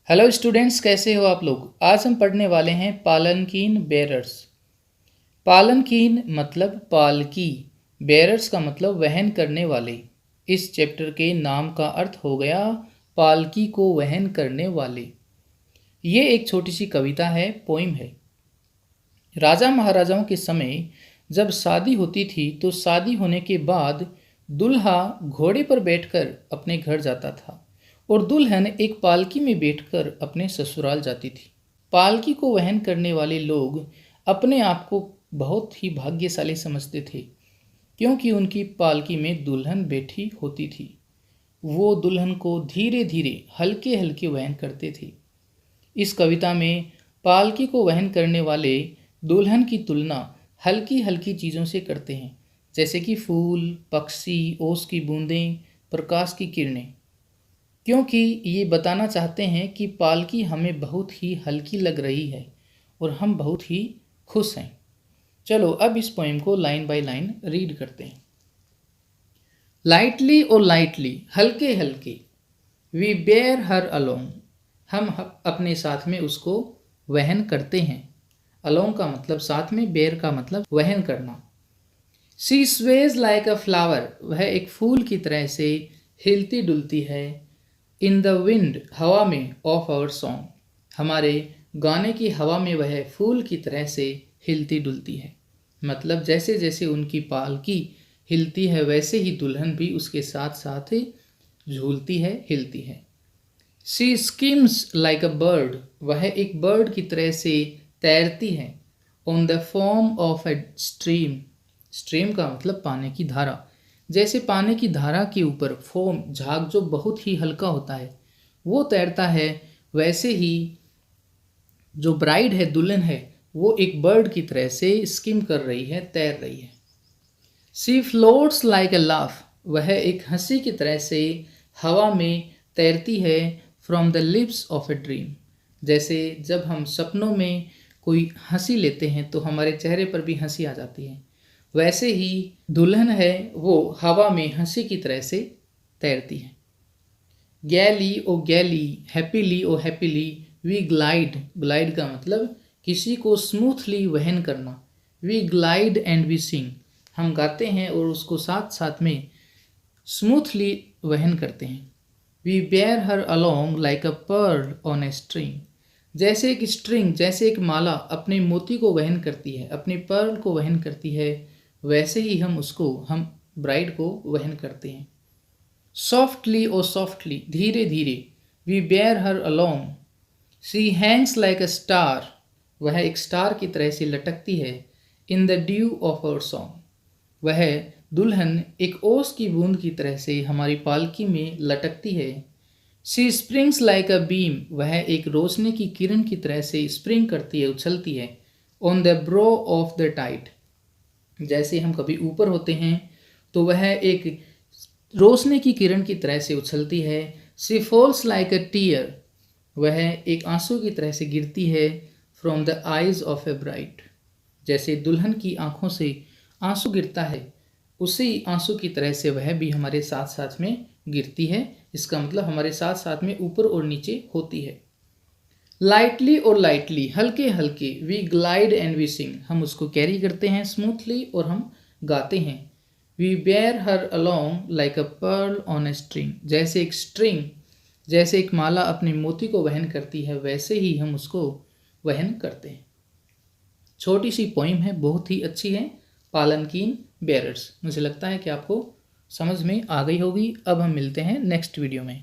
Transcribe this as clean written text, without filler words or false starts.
Hello students, कैसे हो आप लोग। आज हम पढ़ने वाले हैं पालनकीन बेरर्स। पालनकीन मतलब पालकी, बेरर्स का मतलब वहन करने वाले। इस चैप्टर के नाम का अर्थ हो गया पालकी को वहन करने वाले। ये एक छोटी सी कविता है, पोइम है। राजा महाराजाओं के समय जब शादी होती थी तो शादी होने के बाद दूल्हा घोड़े पर बैठकर अपने घर जाता था और दुल्हन एक पालकी में बैठकर अपने ससुराल जाती थी। पालकी को वहन करने वाले लोग अपने आप को बहुत ही भाग्यशाली समझते थे, क्योंकि उनकी पालकी में दुल्हन बैठी होती थी। वो दुल्हन को धीरे धीरे हल्के हल्के वहन करते थे। इस कविता में पालकी को वहन करने वाले दुल्हन की तुलना हल्की हल्की चीज़ों से करते हैं, जैसे कि फूल, पक्षी, ओस की बूंदें, प्रकाश की किरणें, क्योंकि ये बताना चाहते हैं कि पालकी हमें बहुत ही हल्की लग रही है और हम बहुत ही खुश हैं। चलो अब इस पोएम को लाइन बाय लाइन रीड करते हैं। लाइटली और लाइटली, हल्के हल्के, वी बेयर हर अलोंग, हम अपने साथ में उसको वहन करते हैं। अलोंग का मतलब साथ में, बेयर का मतलब वहन करना। She Suez like a flower, वह एक फूल की तरह से हिलती डुलती है। इन द विंड, हवा में, ऑफ आवर सॉन्ग, हमारे गाने की हवा में वह फूल की तरह से हिलती डुलती है। मतलब जैसे जैसे उनकी पालकी हिलती है वैसे ही दुल्हन भी उसके साथ साथ झूलती है, हिलती है। She schemes like a bird, वह एक बर्ड की तरह से तैरती है। On the form of a stream, stream का मतलब पानी की धारा। जैसे पानी की धारा के ऊपर फोम, झाग जो बहुत ही हल्का होता है, वो तैरता है, वैसे ही जो ब्राइड है, दुल्हन है, वो एक बर्ड की तरह से स्किम कर रही है, तैर रही है। She floats like a laugh, वह एक हंसी की तरह से हवा में तैरती है। From the lips of a dream, जैसे जब हम सपनों में कोई हंसी लेते हैं तो हमारे चेहरे पर भी हंसी आ जाती है, वैसे ही दुल्हन है वो हवा में हंसी की तरह से तैरती है। Gaily o gaily, happily o happily, we glide, glide का मतलब किसी को स्मूथली वहन करना। We glide and we sing, हम गाते हैं और उसको साथ साथ में स्मूथली वहन करते हैं। We bear her along like a pearl on a string, जैसे एक स्ट्रिंग, जैसे एक माला अपने मोती को वहन करती है, अपने पर्ल को वहन करती है, वैसे ही हम ब्राइड को वहन करते हैं। सॉफ्टली ओ सॉफ्टली, धीरे धीरे, we bear her along. She hangs like a star, वह एक स्टार की तरह से लटकती है। In the dew of our song, वह दुल्हन एक ओस की बूंद की तरह से हमारी पालकी में लटकती है। She springs like a beam, वह एक रोशनी की किरण की तरह से स्प्रिंग करती है, उछलती है। On the brow of the tide, जैसे हम कभी ऊपर होते हैं तो वह एक रोशनी की किरण की तरह से उछलती है। She falls like a tear, वह एक आंसू की तरह से गिरती है। From the eyes of a bride, जैसे दुल्हन की आंखों से आंसू गिरता है, उसी आंसू की तरह से वह भी हमारे साथ साथ में गिरती है। इसका मतलब हमारे साथ साथ में ऊपर और नीचे होती है। लाइटली और लाइटली, हल्के हल्के, we glide and we sing, हम उसको कैरी करते हैं स्मूथली और हम गाते हैं। We bear her along like a pearl on a string, जैसे एक स्ट्रिंग, जैसे एक माला अपने मोती को वहन करती है, वैसे ही हम उसको वहन करते हैं। छोटी सी पोइम है, बहुत ही अच्छी है, पालनकीन बेरर्स। मुझे लगता है कि आपको समझ में आ गई होगी। अब हम मिलते हैं नेक्स्ट वीडियो में।